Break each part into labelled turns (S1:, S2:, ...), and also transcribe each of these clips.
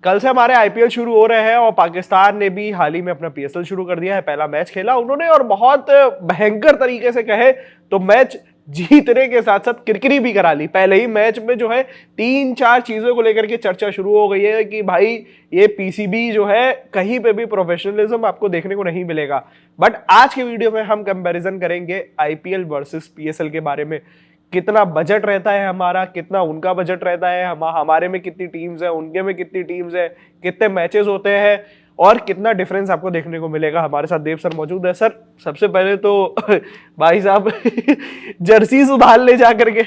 S1: कल से हमारे आईपीएल शुरू हो रहे हैं और पाकिस्तान ने भी हाल ही में अपना पीएसएल शुरू कर दिया है। पहला मैच खेला उन्होंने और बहुत भयंकर तरीके से कहे तो मैच जीतने के साथ साथ किरकिरी भी करा ली। पहले ही मैच में जो है 3-4 चीजों को लेकर के चर्चा शुरू हो गई है कि भाई ये पीसीबी जो है कहीं पे भी प्रोफेशनलिज्म आपको देखने को नहीं मिलेगा। बट आज के वीडियो में हम कंपैरिजन करेंगे आईपीएल वर्सेस पीएसएल के बारे में। कितना बजट रहता है हमारा, कितना उनका बजट रहता है, हमारे में कितनी टीम्स है, उनके में कितनी टीम्स है, कितने मैचेस होते हैं और कितना डिफरेंस आपको देखने को मिलेगा। हमारे साथ देव सर मौजूद है। सर सबसे पहले तो भाई साहब जर्सी संभाल ले जा करके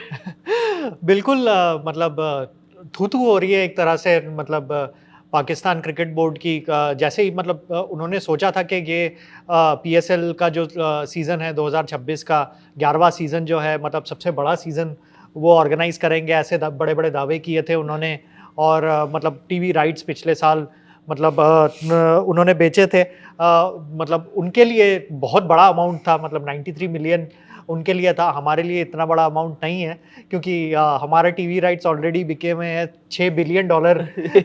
S2: बिल्कुल मतलब थू-थू हो रही है एक तरह से। मतलब पाकिस्तान क्रिकेट बोर्ड की जैसे ही मतलब उन्होंने सोचा था कि ये पीएसएल का जो सीज़न है 2026 का 11वां सीज़न जो है, मतलब सबसे बड़ा सीज़न वो ऑर्गेनाइज करेंगे, ऐसे बड़े बड़े दावे किए थे उन्होंने। और मतलब टीवी राइट्स पिछले साल मतलब उन्होंने बेचे थे। मतलब उनके लिए बहुत बड़ा अमाउंट था, मतलब 93 मिलियन उनके लिए था। हमारे लिए इतना बड़ा अमाउंट नहीं है क्योंकि हमारे टीवी राइट्स ऑलरेडी बिके हुए हैं, $6 बिलियन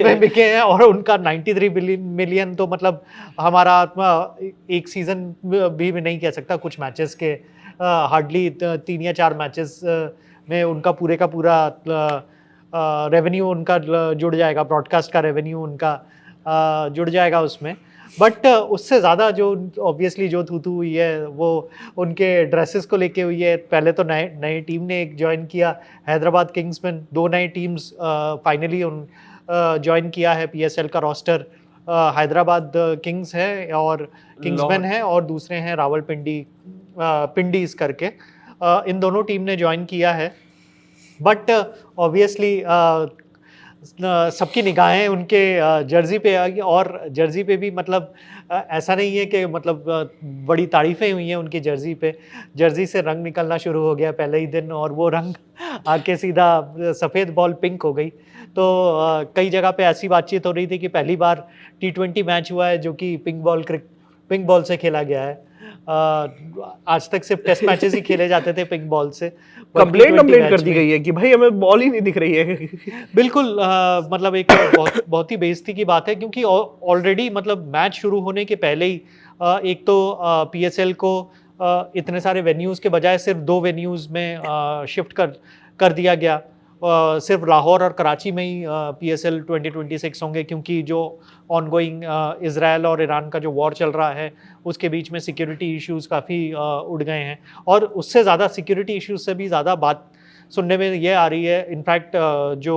S2: में बिके हैं और उनका 93 मिलियन तो मतलब हमारा एक सीज़न भी नहीं कह सकता। कुछ मैचेस के हार्डली 3 या 4 मैचेस में उनका पूरे का पूरा रेवेन्यू उनका जुड़ जाएगा, ब्रॉडकास्ट का रेवेन्यू उनका जुड़ जाएगा उसमें। बट उससे ज़्यादा जो ऑब्वियसली जो थू-थू हुई है वो उनके ड्रेसेस को लेके हुई है। पहले तो नई टीम ने एक ज्वाइन किया, हैदराबाद किंग्स में 2 नई टीम्स फाइनली ज्वाइन किया है पीएसएल का रोस्टर। हैदराबाद किंग्स है और किंग्समैन है और दूसरे हैं रावलपिंडी पिंडीज करके। इन दोनों टीम ने ज्वाइन किया है। बट ऑब्वियसली सबकी निगाहें उनके जर्सी पे आ गई और जर्सी पे भी मतलब ऐसा नहीं है कि मतलब बड़ी तारीफ़ें हुई हैं उनकी जर्सी पे। जर्सी से रंग निकलना शुरू हो गया पहले ही दिन और वो रंग आके सीधा सफ़ेद बॉल पिंक हो गई। तो कई जगह पे ऐसी बातचीत हो रही थी कि पहली बार टी20 मैच हुआ है जो कि पिंक बॉल से खेला गया है। आज तक सिर्फ टेस्ट मैचेस ही खेले जाते थे पिंक बॉल से।
S1: कंप्लेंट कर दी गई है कि भाई हमें बॉल ही नहीं दिख रही है।
S2: बिल्कुल मतलब एक बहुत ही बेइज्जती की बात है क्योंकि ऑलरेडी मतलब मैच शुरू होने के पहले ही एक तो पीएसएल को इतने सारे वेन्यूज़ के बजाय सिर्फ 2 वेन्यूज़ में शिफ्ट कर दिया गया। सिर्फ लाहौर और कराची में ही पीएसएल 2026 होंगे क्योंकि जो ऑनगोइंग इज़राइल और ईरान का जो वॉर चल रहा है उसके बीच में सिक्योरिटी इश्यूज़ काफ़ी उड़ गए हैं। और उससे ज़्यादा सिक्योरिटी इश्यूज़ से भी ज़्यादा बात सुनने में ये आ रही है। इनफैक्ट जो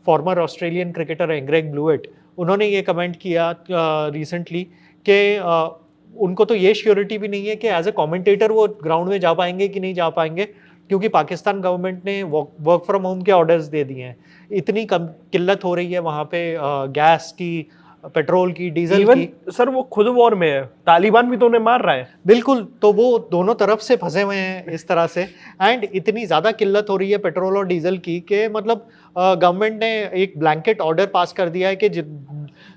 S2: फॉर्मर ऑस्ट्रेलियन क्रिकेटर हैं ग्रेग ब्लूएट, उन्होंने ये कमेंट किया रिसेंटली कि उनको तो ये श्योरिटी भी नहीं है कि एज ए कमेंटेटर वो ग्राउंड में जा पाएंगे कि नहीं जा पाएंगे क्योंकि पाकिस्तान गवर्नमेंट ने वर्क फ्रॉम होम के ऑर्डर्स दे दिए हैं। इतनी कम किल्लत हो रही है वहाँ पे गैस की, पेट्रोल की, डीजल की।
S1: सर वो खुद वॉर में है, तालिबान भी तो उन्हें मार रहा है।
S2: बिल्कुल, तो वो दोनों तरफ से फंसे हुए हैं इस तरह से। एंड इतनी ज़्यादा किल्लत हो रही है पेट्रोल और डीजल की कि मतलब गवर्नमेंट ने एक ब्लैंकेट ऑर्डर पास कर दिया है कि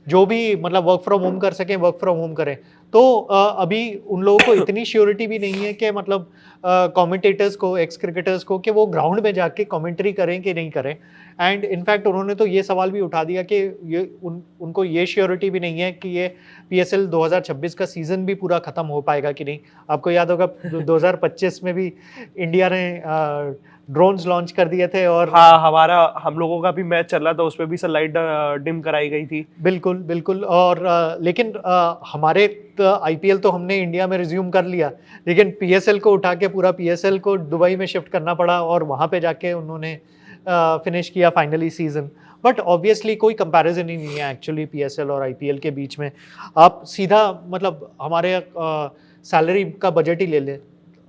S2: जो भी मतलब वर्क फ्रॉम होम कर सकें वर्क फ्रॉम होम करें। तो अभी उन लोगों को इतनी श्योरिटी भी नहीं है कि मतलब कमेंटेटर्स को, एक्स क्रिकेटर्स को, कि वो ग्राउंड में जाके कमेंट्री करें कि नहीं करें। एंड इनफैक्ट उन्होंने तो ये सवाल भी उठा दिया कि उनको ये श्योरिटी भी नहीं है कि ये पीएसएल 2026 का सीज़न भी पूरा ख़त्म हो पाएगा कि नहीं। आपको याद होगा 2025 में भी इंडिया ने ड्रोन्स लॉन्च कर दिए थे और
S1: हाँ, हम लोगों का भी मैच चल रहा था, उसमें भी लाइट डिम कराई गई थी।
S2: बिल्कुल बिल्कुल। और लेकिन हमारे आईपीएल तो हमने इंडिया में रिज्यूम कर लिया, लेकिन पीएसएल को उठा के पूरा पीएसएल को दुबई में शिफ्ट करना पड़ा और वहाँ पे जाके उन्होंने फिनिश किया फाइनली सीज़न। बट ऑब्वियसली कोई कंपैरिजन ही नहीं है एक्चुअली पीएसएल और आईपीएल के बीच में। आप सीधा मतलब हमारे सैलरी का बजट ही ले लें।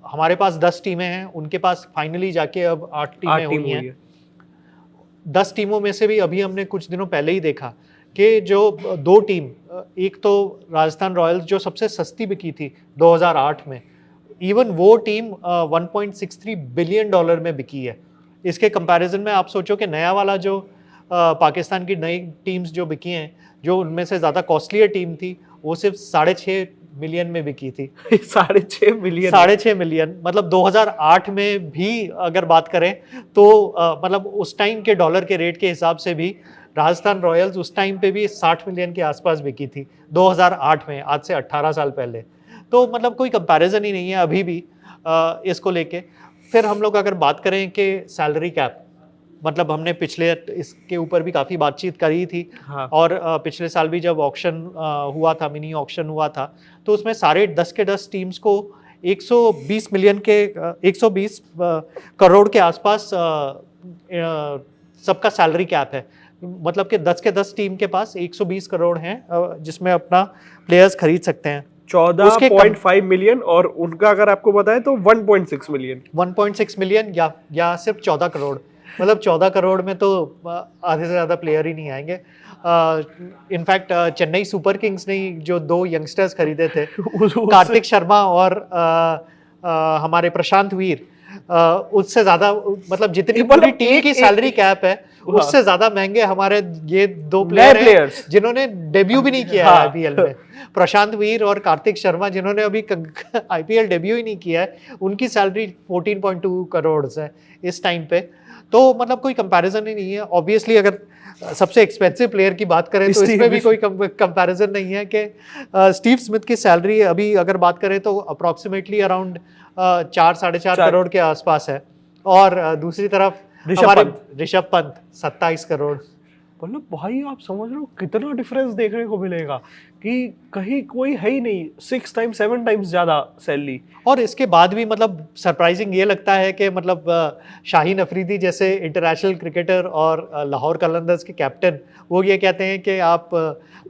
S2: हमारे पास 10 टीमें हैं, उनके पास फाइनली जाके अब 8 टीमें हुई हैं। 10 टीमों में से भी अभी हमने कुछ दिनों पहले ही देखा कि जो 2 टीम, एक तो राजस्थान रॉयल्स जो सबसे सस्ती बिकी थी 2008 में, इवन वो टीम $1.63 बिलियन में बिकी है। इसके कंपैरिजन में आप सोचो कि नया वाला जो पाकिस्तान की नई टीम्स जो बिकी हैं, जो उनमें से ज़्यादा कॉस्टलियर टीम थी, वो सिर्फ 6.5 मिलियन में बिकी थी। 6.5 मिलियन मतलब 2008 में भी अगर बात करें तो मतलब उस टाइम के डॉलर के रेट के हिसाब से भी राजस्थान रॉयल्स उस टाइम पे भी 60 मिलियन के आसपास बिकी थी 2008 में, आज से 18 साल पहले। तो मतलब कोई कंपैरिजन ही नहीं है अभी भी इसको लेके। फिर हम लोग अगर बात करें कि सैलरी कैप, मतलब हमने पिछले इसके ऊपर भी काफ़ी बातचीत करी थी।
S1: हाँ।
S2: और पिछले साल भी जब ऑक्शन हुआ था, मिनी ऑक्शन हुआ था, तो उसमें सारे 10 के 10 टीम्स को 120 मिलियन के 120 करोड़ के आसपास सबका सैलरी कैप है। मतलब कि 10 के 10 टीम के पास 120 करोड़ हैं जिसमें अपना प्लेयर्स खरीद सकते हैं।
S1: 14.5 मिलियन, और उनका अगर आपको बताएं तो 1.6 मिलियन।
S2: 1.6 मिलियन या सिर्फ 14 करोड़। मतलब 14 करोड़ में तो आधे से ज़्यादा प्लेयर ही नहीं आएंगे। इनफैक्ट चेन्नई सुपर किंग्स ने जो 2 यंगस्टर्स खरीदे थे कार्तिक शर्मा और हमारे प्रशांत वीर, उससे ज़्यादा, मतलब जितनी पूरी टीम की सैलरी कैप है उससे ज़्यादा महंगे हमारे ये 2 प्लेयर हैं जिन्होंने डेब्यू भी नहीं किया है आईपीएल में। प्रशांत वीर और कार्तिक शर्मा जिन्होंने अभी आईपीएल डेब्यू ही नहीं किया है, उनकी सैलरी 14.2 करोड़ है इस टाइम पे। तो मतलब कोई कंपैरिजन ही नहीं है। ऑब्वियसली अगर सबसे एक्सपेंसिव प्लेयर की बात करें तो इसमें भी कोई कंपैरिजन नहीं है कि स्टीव स्मिथ की सैलरी अभी अगर बात करें तो अप्रॉक्सीमेटली अराउंड 4-4.5 करोड़ के आसपास है। और दूसरी तरफ हमारे ऋषभ पंत 27 करोड़।
S1: मतलब भाई आप समझ रहे हो कितना डिफरेंस देखने को मिलेगा कि कहीं कोई है ही नहीं, 6 टाइम्स 7 टाइम्स ज्यादा सैलरी।
S2: और इसके बाद भी मतलब सरप्राइजिंग ये लगता है कि मतलब शाहीन अफरीदी जैसे इंटरनेशनल क्रिकेटर और लाहौर कलंदर्स के कैप्टन, वो ये कहते हैं कि आप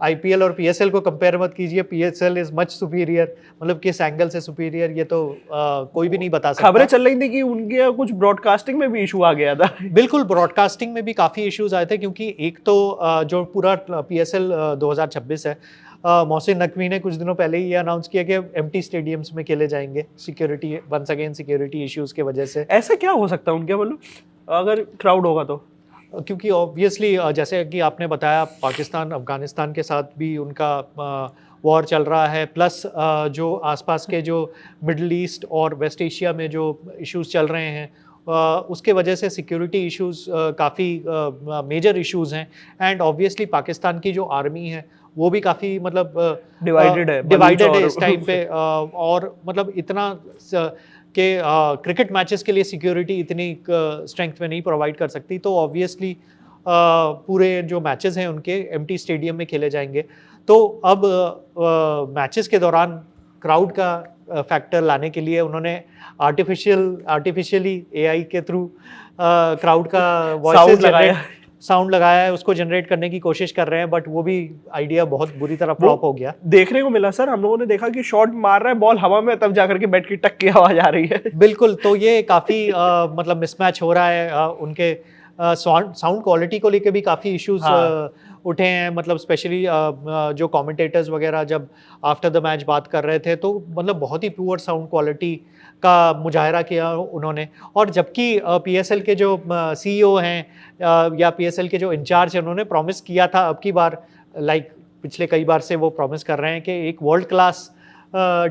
S2: आईपीएल और पीएसएल को कंपेयर मत कीजिए, पीएसएल इज मच सुपीरियर। मतलब किस एंगल से सुपीरियर ये तो कोई भी नहीं बता सकता।
S1: खबरें चल रही थी कि उनके कुछ ब्रॉडकास्टिंग में भी इशू आ गया था।
S2: बिल्कुल, ब्रॉडकास्टिंग में भी काफ़ी इश्यूज आए थे, क्योंकि एक तो जो पूरा पीएसएल 2026 है, मोहसिन नकवी ने कुछ दिनों पहले ही ये अनाउंस किया कि एम्प्टी स्टेडियम्स में खेले जाएंगे, security once again security issues के वजह से।
S1: ऐसा क्या हो सकता है उनके, मतलब अगर क्राउड होगा तो?
S2: क्योंकि ऑब्वियसली जैसे कि आपने बताया, पाकिस्तान अफगानिस्तान के साथ भी उनका वॉर चल रहा है, प्लस जो आसपास के जो मिडल ईस्ट और वेस्ट एशिया में जो इश्यूज चल रहे हैं, उसके वजह से सिक्योरिटी इश्यूज काफ़ी मेजर इश्यूज हैं। एंड ऑब्वियसली पाकिस्तान की जो आर्मी है वो भी काफ़ी मतलब
S1: डिवाइडेड
S2: है इस टाइम पे। और मतलब इतना कि क्रिकेट मैचेस के लिए सिक्योरिटी इतनी स्ट्रेंथ में नहीं प्रोवाइड कर सकती, तो ऑब्वियसली पूरे जो मैचेस हैं उनके एम्प्टी स्टेडियम में खेले जाएंगे। तो अब मैचेस के दौरान क्राउड का फैक्टर लाने के लिए उन्होंने आर्टिफिशियली एआई के थ्रू क्राउड का साउंड लगाया है, उसको जनरेट करने की कोशिश कर रहे हैं, बट वो भी आइडिया बहुत बुरी तरह फ्लॉप हो गया।
S1: देखने को मिला सर, हम लोगों ने देखा कि शॉट मार रहा है, बॉल हवा में, तब जाकर के बैट की टक की आवाज आ रही है।
S2: बिल्कुल, तो ये काफ़ी मतलब मिसमैच हो रहा है। उनके साउंड क्वालिटी को लेके भी काफ़ी इश्यूज उठे हैं। मतलब स्पेशली जो कमेंटेटर्स वगैरह जब आफ्टर द मैच बात कर रहे थे, तो मतलब बहुत ही पुअर साउंड क्वालिटी का मुजाहरा किया उन्होंने। और जबकि पीएसएल के जो सीईओ हैं या पीएसएल के जो इंचार्ज हैं, उन्होंने प्रॉमिस किया था अब की बार, लाइक पिछले कई बार से वो प्रॉमिस कर रहे हैं कि एक वर्ल्ड क्लास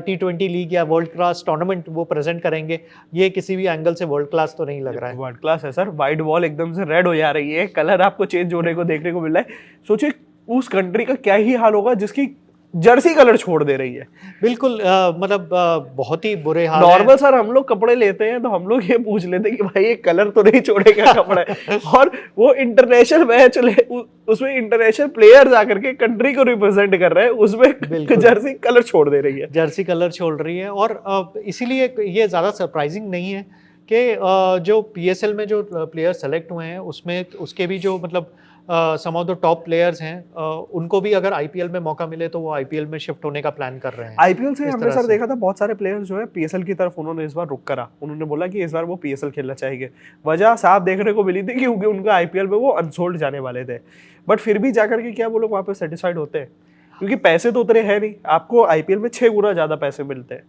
S2: T20 लीग या वर्ल्ड क्लास टूर्नामेंट वो प्रेजेंट करेंगे। ये किसी भी एंगल से वर्ल्ड क्लास तो नहीं लग रहा है।
S1: वर्ल्ड क्लास है सर, वाइट बॉल एकदम से रेड हो जा रही है, कलर आपको चेंज होने को देखने को मिल रहा है। सोचिए उस कंट्री का क्या ही हाल होगा जिसकी जर्सी कलर छोड़ दे रही है।
S2: बिल्कुल, मतलब बहुत ही बुरे हाल।
S1: नॉर्मल सर हम लोग कपड़े लेते हैं तो हम लोग ये पूछ लेते हैं कि भाई ये कलर तो नहीं छोड़ेगा कपड़े। और वो इंटरनेशनल मैच उसमें इंटरनेशनल प्लेयर्स आकर के कंट्री को रिप्रेजेंट कर रहे हैं, उसमें जर्सी कलर छोड़ दे रही है।
S2: जर्सी कलर छोड़ रही है। और इसीलिए ये ज़्यादा सरप्राइजिंग नहीं है कि जो पीएसएल में जो प्लेयर सेलेक्ट हुए हैं उसमें उसके भी जो मतलब सम ऑफ द टॉप प्लेयर्स हैं, उनको भी अगर आईपीएल में मौका मिले तो वो आईपीएल में शिफ्ट होने का प्लान कर रहे हैं।
S1: आईपीएल से हमने सर देखा था बहुत सारे प्लेयर्स जो है पीएसएल की तरफ उन्होंने इस बार रुख करा। उन्होंने बोला कि इस बार वो पीएसएल खेलना चाहेंगे। वजह साफ देखने को मिली थी क्योंकि उनका आईपीएल में वो अनसोल्ड जाने वाले थे, बट फिर भी जाकर के क्या वो लोग वहाँ पे सेटिस्फाइड होते हैं? क्योंकि पैसे तो उतने हैं नहीं, आपको आईपीएल में 6 गुना ज्यादा पैसे मिलते हैं।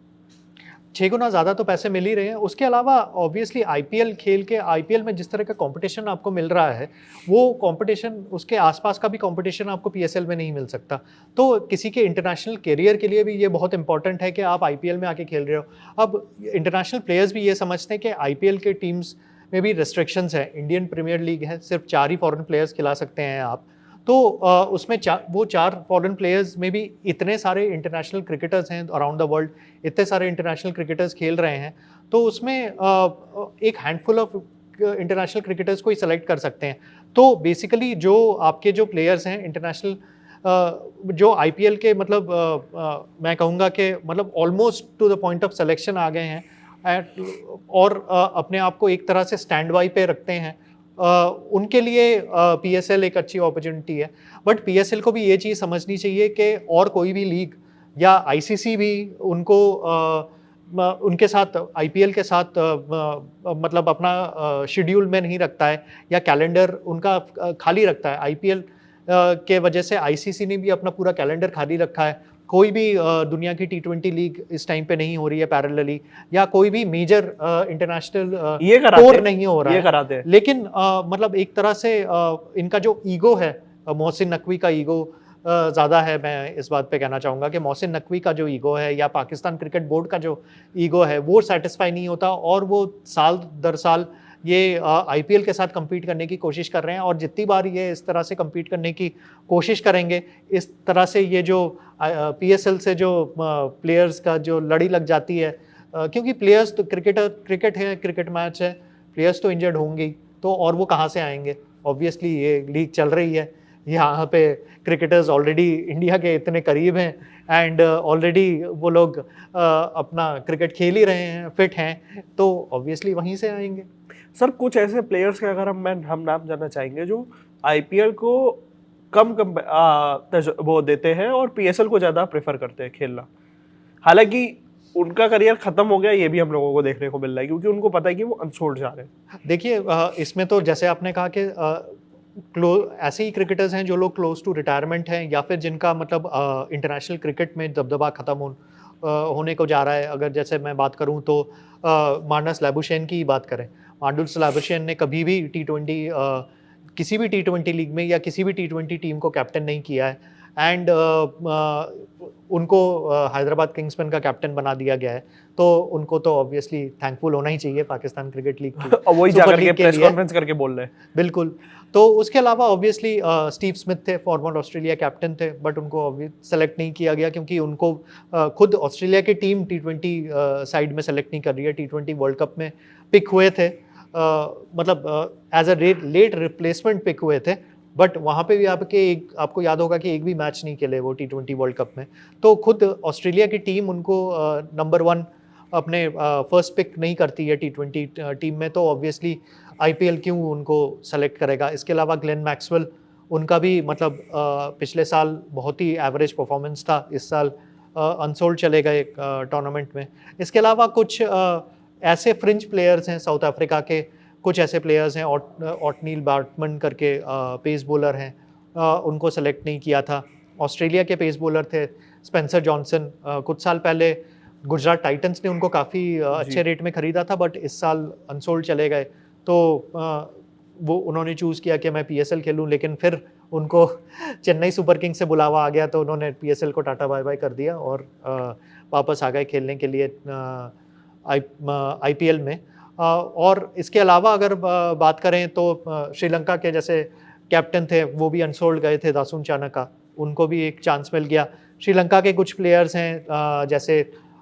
S2: 6 गुना ज़्यादा तो पैसे मिल ही रहे हैं। उसके अलावा ऑब्वियसली आईपीएल खेल के आईपीएल में जिस तरह का कंपटीशन आपको मिल रहा है, वो कंपटीशन उसके आसपास का भी कंपटीशन आपको पीएसएल में नहीं मिल सकता। तो किसी के इंटरनेशनल करियर के लिए भी ये बहुत इंपॉर्टेंट है कि आप आईपीएल में आके खेल रहे हो। अब इंटरनेशनल प्लेयर्स भी ये समझते हैं कि आईपीएल के टीम्स में भी रेस्ट्रिक्शंस हैं। इंडियन प्रीमियर लीग है, सिर्फ 4 ही फॉरेन प्लेयर्स खिला सकते हैं आप। तो उसमें वो 4 फॉरेन प्लेयर्स में भी इतने सारे इंटरनेशनल क्रिकेटर्स हैं अराउंड द वर्ल्ड, इतने सारे इंटरनेशनल क्रिकेटर्स खेल रहे हैं, तो उसमें एक हैंडफुल ऑफ इंटरनेशनल क्रिकेटर्स को ही सेलेक्ट कर सकते हैं। तो बेसिकली जो आपके जो प्लेयर्स हैं इंटरनेशनल, जो आईपीएल के मतलब मैं कहूँगा कि मतलब almost to the point of selection आ गए हैं और अपने आप को एक तरह से स्टैंड बाई पे रखते हैं, उनके लिए पीएसएल एक अच्छी अपॉर्चुनिटी है। बट पीएसएल को भी ये चीज़ समझनी चाहिए कि और कोई भी लीग या आईसीसी भी उनको उनके साथ आईपीएल के साथ मतलब अपना शेड्यूल में नहीं रखता है या कैलेंडर उनका खाली रखता है। आईपीएल के वजह से आईसीसी ने भी अपना पूरा कैलेंडर खाली रखा है। कोई भी दुनिया की टी20 लीग इस टाइम पे नहीं हो रही है पैरेलली, या कोई भी मेजर इंटरनेशनल
S1: ये कराते
S2: टूर नहीं हो रहा
S1: ये
S2: है।
S1: कराते हैं।
S2: लेकिन मतलब एक तरह से इनका जो ईगो है, मोहसिन नकवी का ईगो ज़्यादा है। मैं इस बात पे कहना चाहूँगा कि मोहसिन नकवी का जो ईगो है या पाकिस्तान क्रिकेट बोर्ड का जो ईगो है वो सेटिस्फाई नहीं होता, और वो साल दर साल ये आईपीएल के साथ compete करने की कोशिश कर रहे हैं। और जितनी बार ये इस तरह से compete करने की कोशिश करेंगे, इस तरह से ये जो पीएसएल से जो प्लेयर्स का जो लड़ी लग जाती है, क्योंकि प्लेयर्स तो क्रिकेट है, क्रिकेट मैच है, प्लेयर्स तो इंजर्ड होंगे ही, तो और वो कहाँ से आएंगे। ऑब्वियसली ये लीग चल रही है, यहाँ पे क्रिकेटर्स ऑलरेडी इंडिया के इतने करीब हैं एंड ऑलरेडी वो लोग अपना क्रिकेट खेल ही रहे हैं, फिट हैं, तो ऑब्वियसली वहीं से आएंगे।
S1: सर कुछ ऐसे प्लेयर्स के अगर हम नाम जानना चाहेंगे जो आईपीएल को वो देते हैं और पीएसएल को ज़्यादा प्रेफर करते हैं खेलना, हालांकि उनका करियर खत्म हो गया, ये भी हम लोगों को देखने को मिल रहा है क्योंकि उनको पता है कि वो अनसोल्ड जा रहे हैं।
S2: देखिए इसमें तो जैसे आपने कहा कि ऐसे ही क्रिकेटर्स हैं जो लोग क्लोज टू रिटायरमेंट हैं या फिर जिनका मतलब इंटरनेशनल क्रिकेट में दबदबा खत्म होने को जा रहा है। अगर जैसे मैं बात करूं तो मार्नस लैबुशेन की बात करें, मार्नस लैबुशेन ने कभी भी किसी भी टी20 लीग में या किसी भी टी20 टीम को कैप्टन नहीं किया है, एंड उनको हैदराबाद किंग्समैन का कैप्टन बना दिया गया है, तो उनको तो ऑब्वियसली थैंकफुल होना ही चाहिए पाकिस्तान क्रिकेट लीग की।
S1: और वही जाकर के प्रेस कॉन्फ्रेंस करके बोल रहे हैं।
S2: बिल्कुल। तो उसके अलावा ऑब्वियसली स्टीव स्मिथ थे, फॉर्मर ऑस्ट्रेलिया कैप्टन थे, बट उनको सेलेक्ट नहीं किया गया क्योंकि उनको खुद ऑस्ट्रेलिया की टीम टी20 साइड में सेलेक्ट नहीं कर रही है। टी20 वर्ल्ड कप में पिक हुए थे, मतलब as a late replacement pick हुए थे, बट वहाँ पे भी आपको याद होगा कि एक भी मैच नहीं खेले वो टी20 वर्ल्ड कप में। तो खुद ऑस्ट्रेलिया की टीम उनको नंबर 1 अपने फर्स्ट पिक नहीं करती है टी20 टीम में, तो ऑब्वियसली आईपीएल क्यों उनको सेलेक्ट करेगा। इसके अलावा ग्लेन मैक्सवेल, उनका भी मतलब पिछले साल बहुत ही एवरेज परफॉर्मेंस था, इस साल अनसोल्ड चले गए टूर्नामेंट में। इसके अलावा कुछ ऐसे फ्रिंज प्लेयर्स हैं साउथ अफ्रीका के, कुछ ऐसे प्लेयर्स हैं, ऑटनील बार्टमन करके पेस बॉलर हैं, उनको सेलेक्ट नहीं किया था। ऑस्ट्रेलिया के पेस बॉलर थे स्पेंसर जॉनसन, कुछ साल पहले गुजरात टाइटंस ने उनको काफ़ी अच्छे रेट में ख़रीदा था, बट इस साल अनसोल्ड चले गए। तो वो उन्होंने चूज़ किया कि मैं पीएसएल खेलूं, लेकिन फिर उनको चेन्नई सुपर किंग्स से बुलावा आ गया, तो उन्होंने पीएसएल को टाटा बाय बाय कर दिया और वापस आ गए खेलने के लिए आईपीएल में। और इसके अलावा अगर बात करें तो श्रीलंका के जैसे कैप्टन थे, वो भी अनसोल्ड गए थे, दासुन चानका, उनको भी एक चांस मिल गया। श्रीलंका के कुछ प्लेयर्स हैं जैसे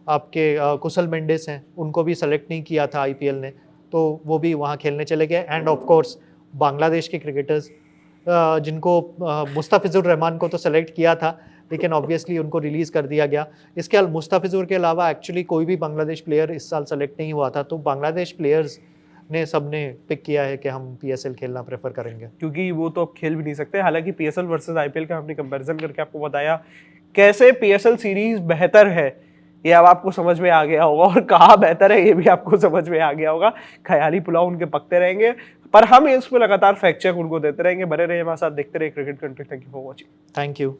S2: आपके कुशल मेंडिस हैं, उनको भी सेलेक्ट नहीं किया था आईपीएल ने, तो वो भी वहाँ खेलने चले गए। एंड ऑफ कोर्स बांग्लादेश के क्रिकेटर्स, जिनको मुस्तफिजुर रहमान को तो सेलेक्ट किया था, लेकिन ऑब्वियसली उनको रिलीज़ कर दिया गया। इसके मुस्तफिजुर के अलावा एक्चुअली कोई भी बांग्लादेश प्लेयर इस साल सेलेक्ट नहीं हुआ था, तो बांग्लादेश प्लेयर्स ने सबने पिक किया है कि हम पीएसएल खेलना प्रेफर करेंगे,
S1: क्योंकि वो तो अब खेल भी नहीं सकते। हालांकि पीएसएल वर्सेस आईपीएल का हमने कंपैरिजन करके आपको बताया कैसे पीएसएल सीरीज बेहतर है, ये अब आपको समझ में आ गया होगा, और कहाँ बेहतर है ये भी आपको समझ में आ गया होगा। ख्याली पुलाव उनके पकते रहेंगे, पर हम इस पर लगातार फैक्ट चेक उनको देते रहेंगे। बने रहिए हमारे साथ, देखते रहिए cricket country. Thank you for watching.
S2: Thank you.